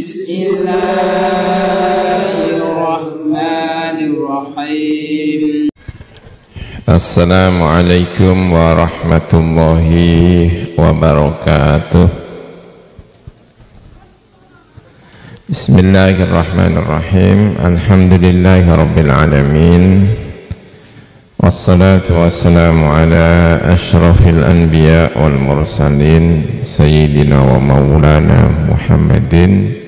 Bismillahirrahmanirrahim. Assalamualaikum warahmatullahi wabarakatuh. Bismillahirrahmanirrahim. Alhamdulillahi rabbil alamin. Wassalatu wassalamu ala ashrafil anbiya wal mursalin sayyidina wa maulana Muhammadin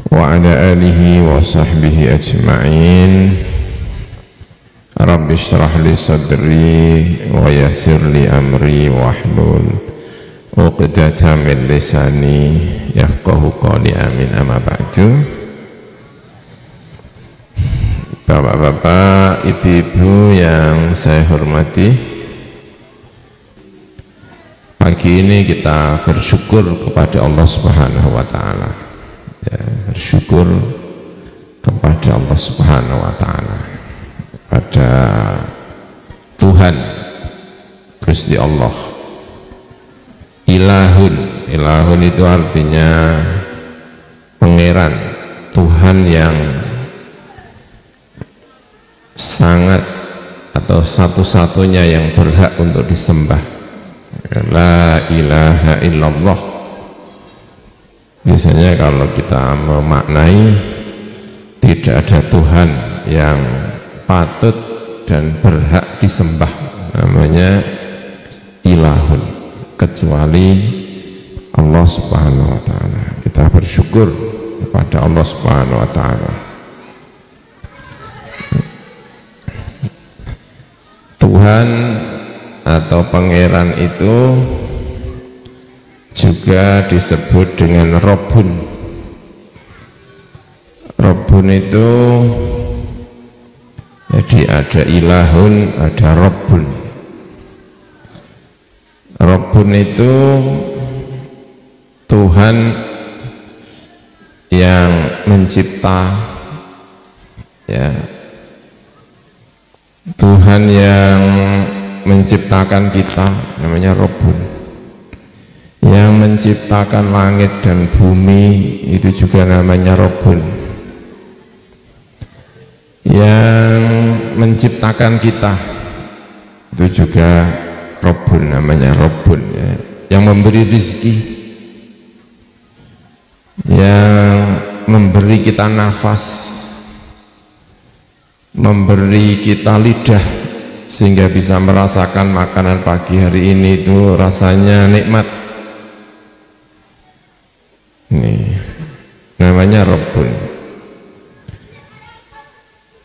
wa ala alihi wa sahbihi ajma'in. Rabbi shrah li sadri wa yassir li amri wahlul 'uqdatam min lisani yafqahu qawli, amin. Amma ba'du. Bapak-bapak, ibu-ibu yang saya hormati, pagi ini kita bersyukur kepada Allah Subhanahu wa Ta'ala, ya, bersyukur kepada Allah Subhanahu wa Ta'ala, pada Tuhan Gusti Allah. Ilahun itu artinya pangeran, Tuhan yang sangat atau satu-satunya yang berhak untuk disembah. La ilaha illallah. Biasanya kalau kita memaknai tidak ada Tuhan yang patut dan berhak disembah, namanya ilahun, kecuali Allah Subhanahu wa Ta'ala. Kita bersyukur kepada Allah Subhanahu wa Ta'ala. Tuhan atau pangeran itu juga disebut dengan Rabbun. Rabbun itu jadi ada ilahun, ada Rabbun. Rabbun itu Tuhan yang mencipta, ya, Tuhan yang menciptakan kita, namanya Rabbun. Yang menciptakan langit dan bumi itu juga namanya Rabbun. Yang menciptakan kita itu juga Rabbun, namanya Rabbun, ya. Yang memberi rizki, yang memberi kita nafas, memberi kita lidah sehingga bisa merasakan makanan pagi hari ini itu rasanya nikmat. Ini namanya Rabbun.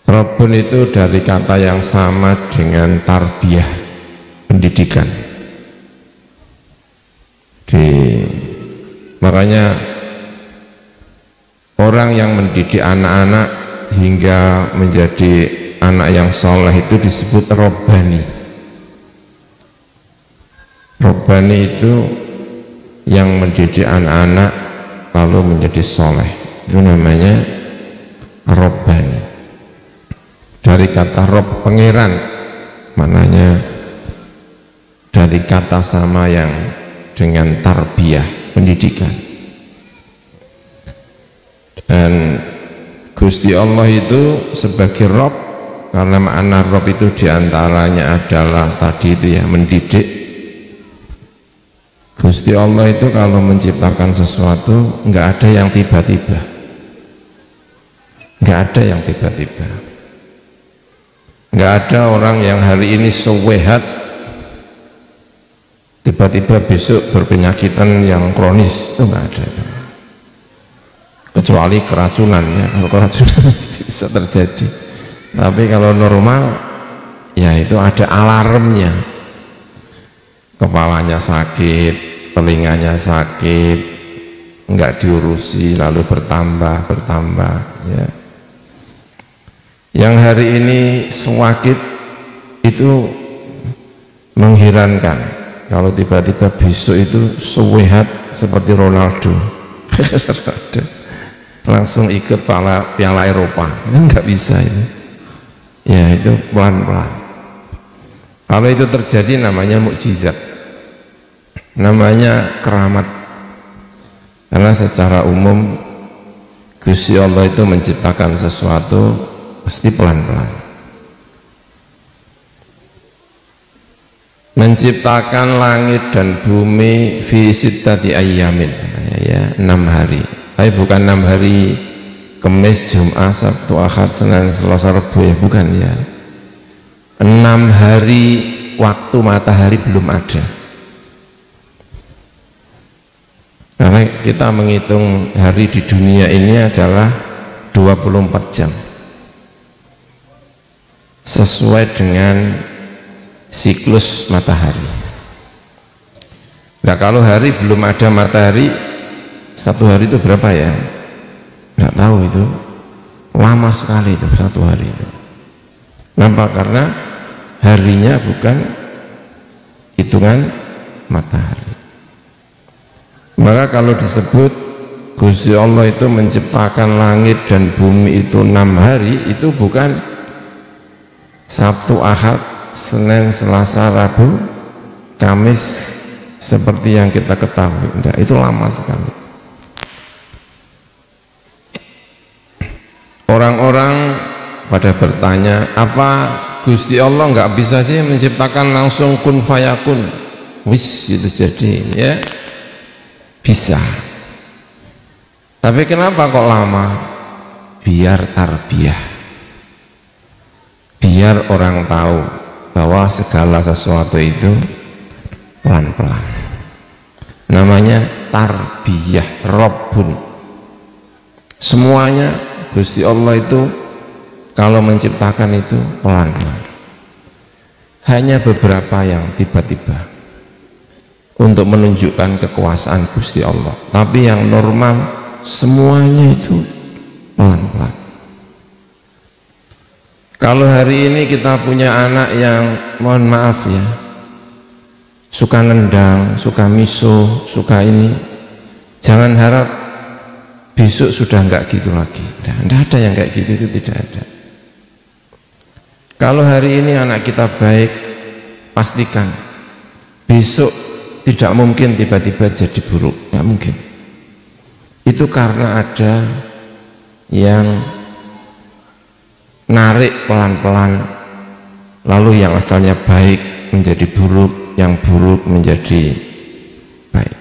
Rabbun itu dari kata yang sama dengan tarbiyah, pendidikan. Makanya orang yang mendidik anak-anak hingga menjadi anak yang soleh itu disebut Robbani. Robbani itu yang mendidik anak-anak lalu menjadi soleh, itu namanya Robbani. Dari kata Rob, pangeran, maknanya dari kata sama yang dengan tarbiyah, pendidikan. Dan Gusti Allah itu sebagai Rob, karena makna Rob itu diantaranya adalah tadi itu ya, mendidik. Gusti Allah itu kalau menciptakan sesuatu nggak ada yang tiba-tiba, nggak ada yang tiba-tiba, nggak ada orang yang hari ini sehat tiba-tiba besok berpenyakitan yang kronis, itu nggak ada. Kecuali keracunan, ya, kalau keracunan bisa terjadi. Tapi kalau normal ya itu ada alarmnya. Kepalanya sakit, telinganya sakit, enggak diurusi lalu bertambah ya. Yang hari ini sakit itu mengherankan, kalau tiba-tiba besok itu sehat seperti Ronaldo. Langsung ikut Piala Eropa, nggak bisa itu. Ya itu pelan-pelan. Kalau itu terjadi namanya mukjizat, namanya keramat. Karena secara umum Gusti Allah itu menciptakan sesuatu pasti pelan-pelan. Menciptakan langit dan bumi fi sittati ayyamin, ya 6 hari. Tapi bukan 6 hari Kamis, Jumat, Sabtu, Ahad, Senin, Selasa, Rabu, ya bukan, ya 6 hari waktu matahari belum ada. Karena kita menghitung hari di dunia ini adalah 24 jam sesuai dengan siklus matahari. Nah kalau hari belum ada matahari, 1 hari itu berapa ya? Nggak tahu, itu lama sekali itu 1 hari itu. Kenapa? Karena harinya bukan hitungan matahari. Maka kalau disebut Gusti Allah itu menciptakan langit dan bumi itu 6 hari, itu bukan Sabtu, Ahad, Senin, Selasa, Rabu, Kamis seperti yang kita ketahui. Enggak, itu lama sekali. Orang-orang pada bertanya, apa Gusti Allah nggak bisa sih menciptakan langsung kun fayakun, wis itu jadi, ya bisa. Tapi kenapa kok lama? Biar tarbiyah, biar orang tahu bahwa segala sesuatu itu pelan-pelan. Namanya tarbiyah, Rabbun. Semuanya Gusti Allah itu kalau menciptakan itu pelan-pelan. Hanya beberapa yang tiba-tiba untuk menunjukkan kekuasaan Gusti Allah. Tapi yang normal semuanya itu pelan-pelan. Kalau hari ini kita punya anak yang mohon maaf ya, suka nendang, suka misuh, suka ini, jangan harap besok sudah enggak gitu lagi. Tidak ada yang kayak gitu, itu tidak ada. Kalau hari ini anak kita baik, pastikan besok tidak mungkin tiba-tiba jadi buruk, nggak mungkin. Itu karena ada yang narik pelan-pelan, lalu yang asalnya baik menjadi buruk, yang buruk menjadi baik.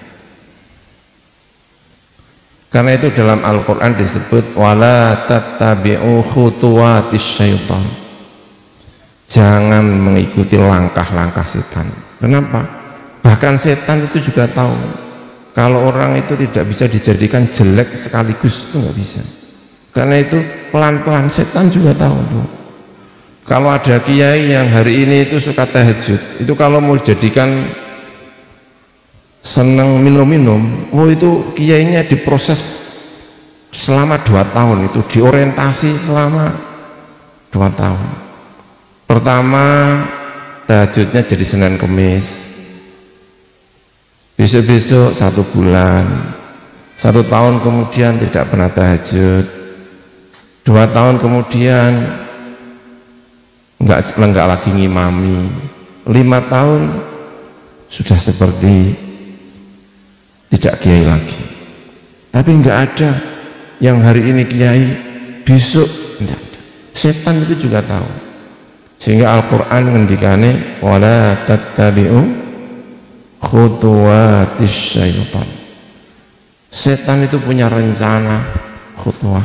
Karena itu dalam Al-Quran disebut wala tattabi'u khutuwatis syaitan, jangan mengikuti langkah-langkah setan. Kenapa? Bahkan setan itu juga tahu kalau orang itu tidak bisa dijadikan jelek sekaligus, itu nggak bisa. Karena itu pelan-pelan, setan juga tahu tuh. Kalau ada kiai yang hari ini itu suka tahajud, itu kalau mau dijadikan seneng minum-minum, oh itu kiainya diproses selama 2 tahun, itu diorientasi selama 2 tahun. Pertama tahajudnya jadi Senin Kemis, besok-besok 1 bulan, 1 tahun kemudian tidak pernah tahajud, 2 tahun kemudian enggak lagi ngimami, 5 tahun sudah seperti tidak kiai lagi. Tapi enggak ada yang hari ini kiai, besok enggak ada. Setan itu juga tahu. Sehingga Al-Quran ngendikane wala tattabi'u khutuwatis syaitan. Setan itu punya rencana khutwah.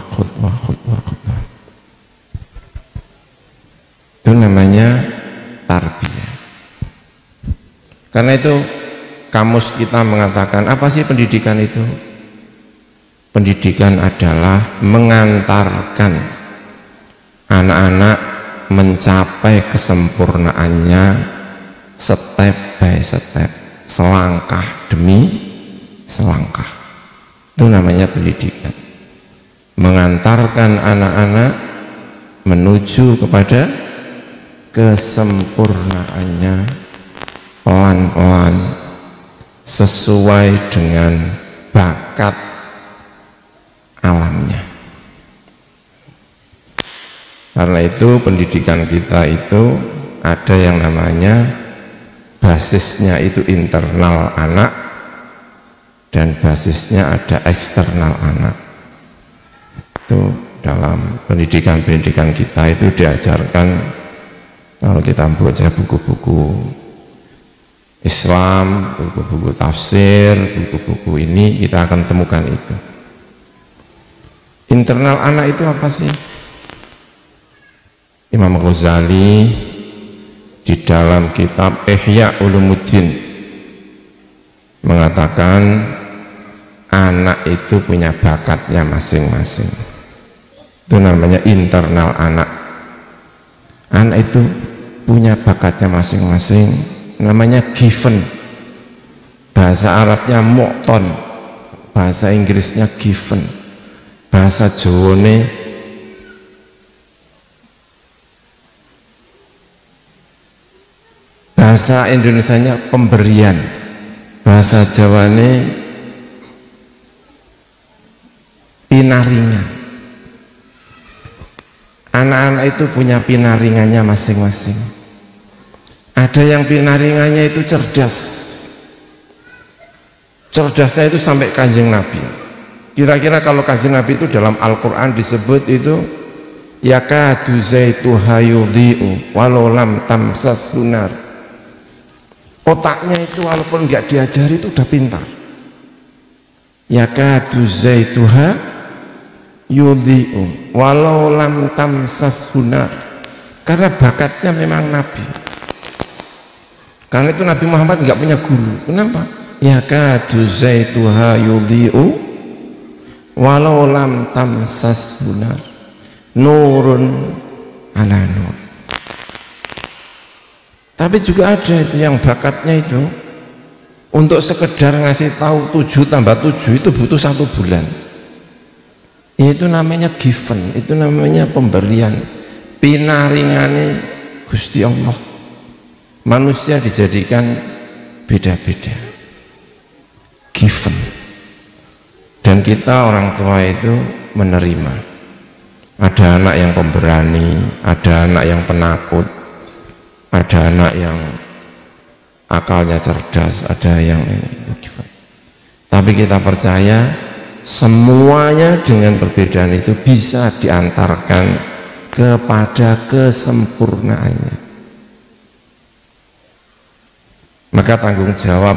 Itu namanya tarbiyah. Karena itu kamus kita mengatakan, apa sih pendidikan itu? Pendidikan adalah mengantarkan anak-anak mencapai kesempurnaannya step by step, selangkah demi selangkah. Itu namanya pendidikan, mengantarkan anak-anak menuju kepada kesempurnaannya pelan-pelan sesuai dengan bakat alamnya. Karena itu pendidikan kita itu ada yang namanya basisnya itu internal anak dan basisnya ada eksternal anak. Itu dalam pendidikan-pendidikan kita itu diajarkan, kalau kita baca buku-buku Islam, buku-buku tafsir, buku-buku ini kita akan temukan itu. Internal anak itu apa sih? Imam Ghazali di dalam kitab Ihya Ulumuddin mengatakan anak itu punya bakatnya masing-masing. Itu namanya internal anak. Anak itu punya bakatnya masing-masing, namanya given. Bahasa Arabnya mu'ton, bahasa Inggrisnya given, bahasa Jawane bahasa Indonesianya pemberian, bahasa Jawane pinaringan. Anak-anak itu punya pinaringannya masing-masing. Ada yang pinaringannya itu cerdas. Cerdasnya itu sampai Kanjeng Nabi. Kira-kira kalau Kanjeng Nabi itu dalam Al-Quran disebut itu yakadu zaituha yudhi'u walau lam tamsas sunar. Otaknya itu walaupun nggak diajari itu udah pintar. Yakadu zaituha yudhi'u walau lam tamsas sunar. Karena bakatnya memang Nabi. Karena itu Nabi Muhammad nggak punya guru. Kenapa? Yakadu zaituha yudhi'u walau lam tamsas sunar. Nurun ala nur. Tapi juga ada itu yang bakatnya itu untuk sekedar ngasih tahu 7 tambah 7 itu butuh 1 bulan. Itu namanya given, itu namanya pemberian. Pinaringane Gusti Allah. Manusia dijadikan beda-beda. Given. Dan kita orang tua itu menerima. Ada anak yang pemberani, ada anak yang penakut, ada anak yang akalnya cerdas, ada yang tapi kita percaya semuanya dengan perbedaan itu bisa diantarkan kepada kesempurnaannya. Maka tanggung jawab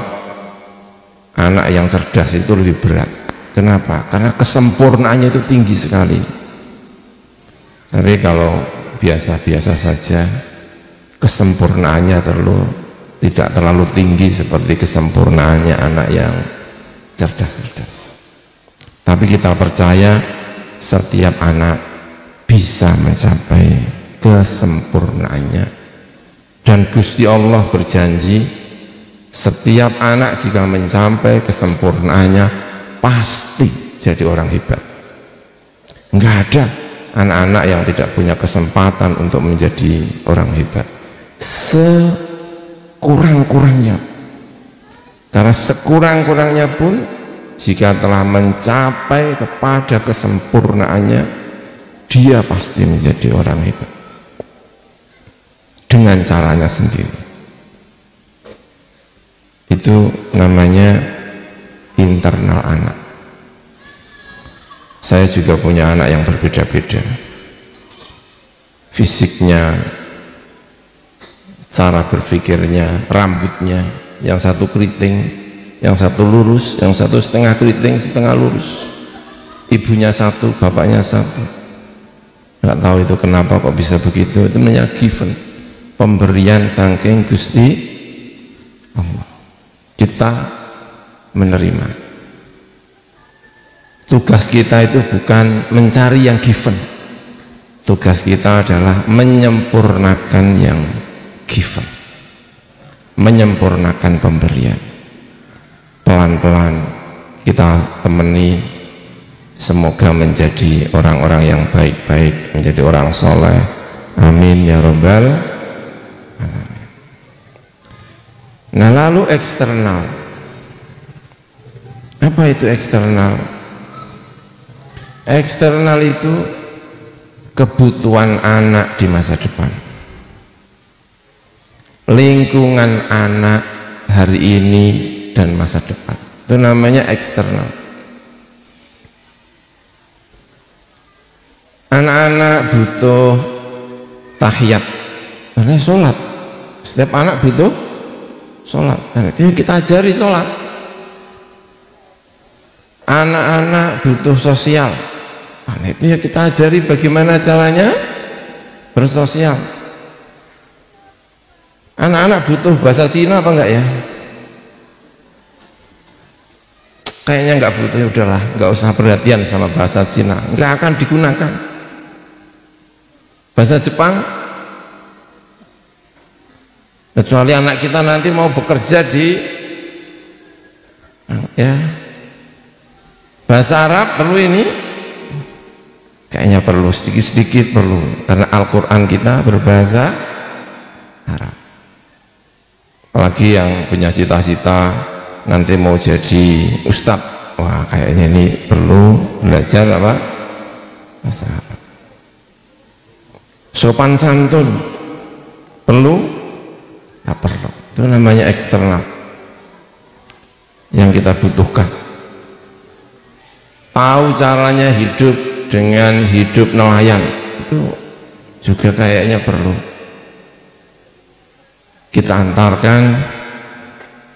anak yang cerdas itu lebih berat. Kenapa? Karena kesempurnaannya itu tinggi sekali. Tapi kalau biasa-biasa saja, kesempurnaannya tidak terlalu tinggi seperti kesempurnaannya anak yang cerdas-cerdas. Tapi kita percaya setiap anak bisa mencapai kesempurnaannya. Dan Gusti Allah berjanji setiap anak jika mencapai kesempurnaannya pasti jadi orang hebat. Enggak ada anak-anak yang tidak punya kesempatan untuk menjadi orang hebat. Sekurang-kurangnya, karena sekurang-kurangnya pun jika telah mencapai kepada kesempurnaannya, dia pasti menjadi orang hebat dengan caranya sendiri. Itu namanya internal anak. Saya juga punya anak yang berbeda-beda fisiknya, cara berpikirnya, rambutnya, yang satu keriting, yang satu lurus, yang satu setengah keriting, setengah lurus. Ibunya satu, bapaknya satu. Nggak tahu itu kenapa kok bisa begitu. Itu namanya given, pemberian saking Gusti Allah. Kita menerima. Tugas kita itu bukan mencari yang given. Tugas kita adalah menyempurnakan yang given, menyempurnakan pemberian. Pelan-pelan kita temani, semoga menjadi orang-orang yang baik-baik, menjadi orang soleh. Amin ya robbal alamin. Nah, lalu eksternal. Apa itu eksternal? Eksternal itu kebutuhan anak di masa depan, lingkungan anak hari ini dan masa depan. itu namanya eksternal. Anak-anak butuh tahiyat karena sholat. Setiap anak butuh sholat, nah, itu kita ajari sholat. Anak-anak butuh sosial, nah, itu ya kita ajari bagaimana caranya bersosial. Anak-anak butuh bahasa Cina apa enggak ya? Kayaknya enggak butuh, ya udahlah, enggak usah perhatian sama bahasa Cina, enggak akan digunakan. Bahasa Jepang, kecuali anak kita nanti mau bekerja di ya bahasa Arab perlu ini, kayaknya perlu sedikit-sedikit perlu, karena Al-Quran kita berbahasa Arab. Apalagi yang punya cita-cita nanti mau jadi ustadz, wah kayaknya ini perlu belajar apa bahasa Arab. Sopan santun perlu, tak perlu, itu namanya eksternal yang kita butuhkan. Tahu caranya hidup dengan hidup nelayan itu juga kayaknya perlu. Kita antarkan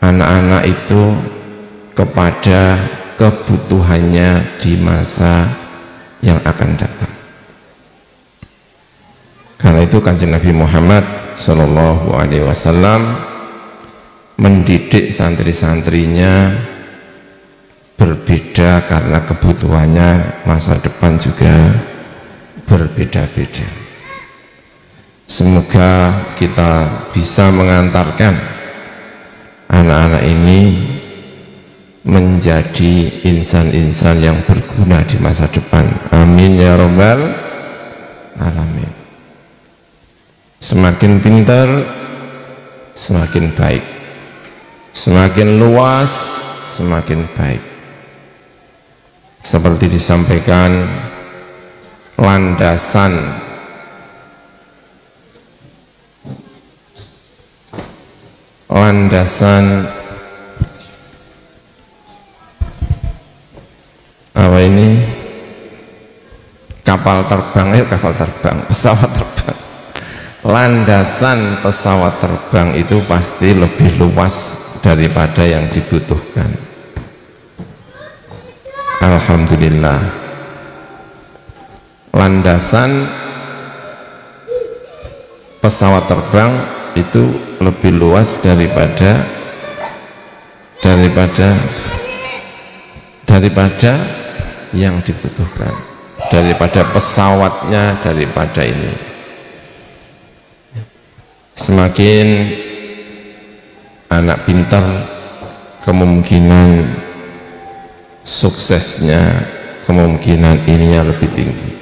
anak-anak itu kepada kebutuhannya di masa yang akan datang. Karena itu Kanjeng Nabi Muhammad SAW mendidik santri-santrinya berbeda karena kebutuhannya masa depan juga berbeda-beda. Semoga kita bisa mengantarkan anak-anak ini menjadi insan-insan yang berguna di masa depan. Amin ya rabbal alamin. Semakin pintar, semakin baik. Semakin luas, semakin baik. Seperti disampaikan, landasan apa ini, kapal terbang, pesawat terbang. Landasan pesawat terbang itu pasti lebih luas daripada yang dibutuhkan. Alhamdulillah, landasan pesawat terbang itu lebih luas daripada yang dibutuhkan, daripada pesawatnya, daripada ini. Semakin anak pintar, kemungkinan suksesnya, kemungkinan ininya lebih tinggi.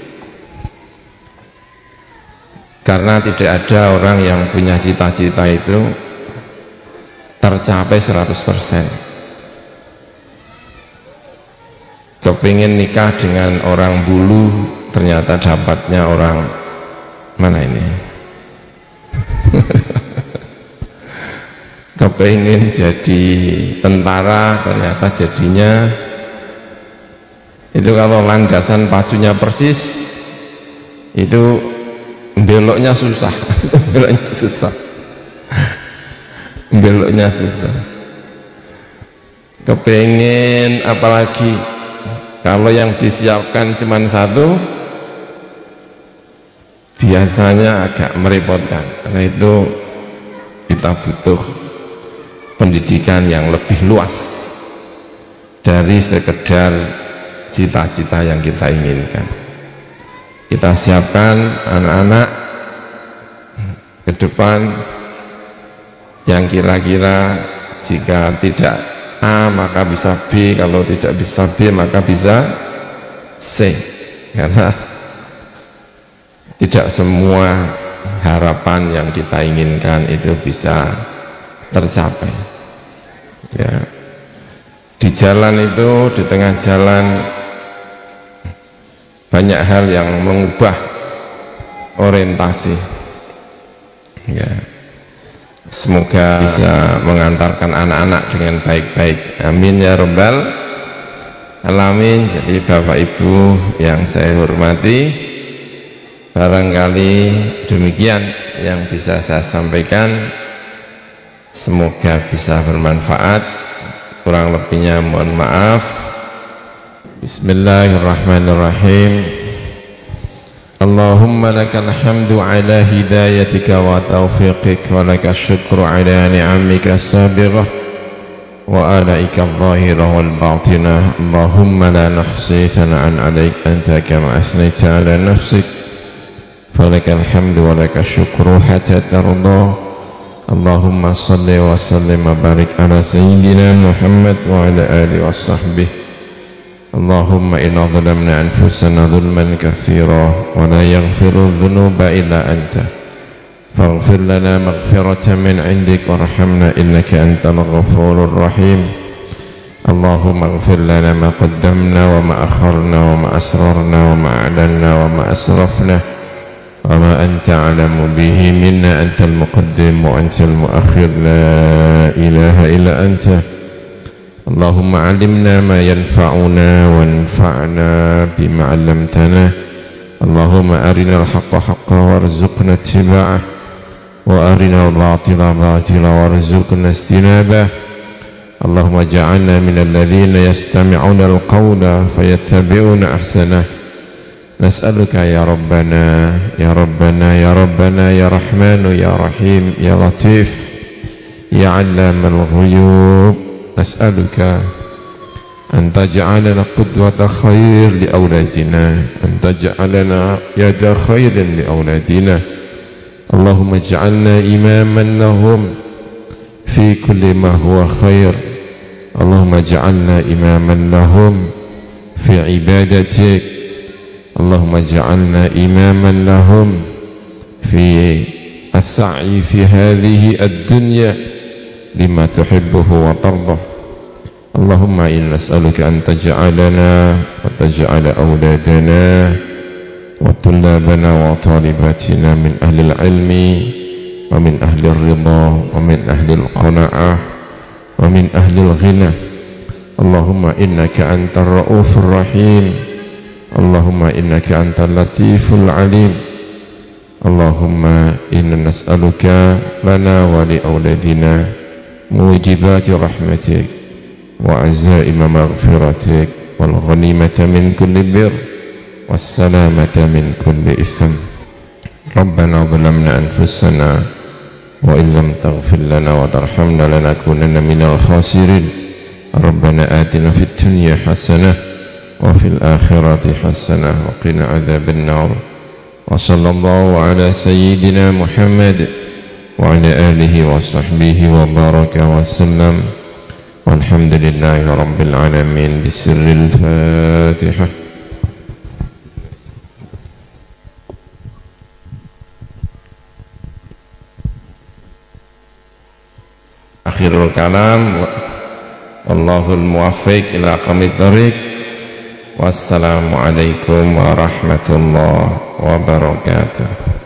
Karena tidak ada orang yang punya cita-cita itu tercapai 100%. Kepingin nikah dengan orang bulu, ternyata dapatnya orang mana ini? Kepingin jadi tentara, ternyata jadinya itu kalau landasan pacunya persis itu beloknya susah. beloknya susah. Kepingin apalagi kalau yang disiapkan cuma satu, biasanya agak merepotkan. Karena itu kita butuh pendidikan yang lebih luas dari sekedar cita-cita yang kita inginkan. Kita siapkan anak-anak ke depan yang kira-kira jika tidak A maka bisa B, kalau tidak bisa B maka bisa C. Karena tidak semua harapan yang kita inginkan itu bisa tercapai. Ya, di jalan itu, di tengah jalan banyak hal yang mengubah orientasi. Ya, semoga bisa mengantarkan anak-anak dengan baik-baik, amin ya rabbal alamin. Jadi Bapak Ibu yang saya hormati, barangkali demikian yang bisa saya sampaikan, semoga bisa bermanfaat, kurang lebihnya mohon maaf. Bismillahirrahmanirrahim. Allahumma lakal hamdu ala hidayatika wa taufiqik, wa lakal syukru ala ni'amika sabighah wa alaika al-zahirah wal batinah. Allahumma la nahsi thana'an alaik anta kama athnayta ala nafsik, falakal hamdu wa lakal syukru hatta tarda. Allahumma salli wa sallim wa barik ala sayyidina Muhammad wa ala alihi wa sahbihi. Allahumma inna zalamna anfusana zulman kathira wa la yaghfiru dhunuba illa anta faghfir lana maghfiratan min indik warhamna innaka antal ghafurur rahim. Allahumma ighfir lana ma qaddamna wa ma akharna wa ma asrarna wa ma a'lanna wa ma asrafna wa ma anta a'lamu bihi minna antal muqaddim wa antal muakhir la ilaha illa anta. Allahumma alimna ma yanfa'una wanfa'na bima 'allamtana. Allahumma arinal haqqa haqqan warzuqna ittiba'ah wa arinal batila batila warzuqna istinabah. Allahumma ja'alna minal ladzina yastami'una al-qawla fayattabi'una ahsanah. Nas'aluka ya Rabbana ya Rabbana ya Rabbana ya Rahmanu ya Rahim ya Latif ya 'allamal ghuyub. نسألك أن تجعلنا قدوة خير لأولادنا، أن تجعلنا يد خير لأولادنا. اللهم اجعلنا إماما لهم في كل ما هو خير. اللهم اجعلنا إماما لهم في عبادتك. اللهم اجعلنا إماما لهم في السعي في هذه الدنيا لما تحبه وترضى. اللهم إنا نسألك أن تجعلنا وتجعل أولادنا وطلابنا وطالباتنا من أهل العلم ومن أهل الرضا ومن أهل القناعة ومن أهل الغنى. اللهم إنك أنت الرؤوف الرحيم. اللهم إنك أنت اللطيف العليم. اللهم إنا نسألك لنا ولأولادنا موجبات رحمتك وعزائم مغفرتك والغنيمة من كل بر والسلامة من كل إثم. ربنا ظلمنا أنفسنا وإن لم تغفر لنا وترحمنا لنكونن من الخاسرين. ربنا آتنا في الدنيا حسنة وفي الآخرة حسنة وقنا عذاب النار. وصلى الله على سيدنا محمد وعلى آله وصحبه وبارك وسلم والحمد لله رب العالمين بسر الفاتحة. Akhirul kalam, wallahul muwaffiq ila aqwamit thoriq. Wassalamualaikum warahmatullahi wabarakatuh.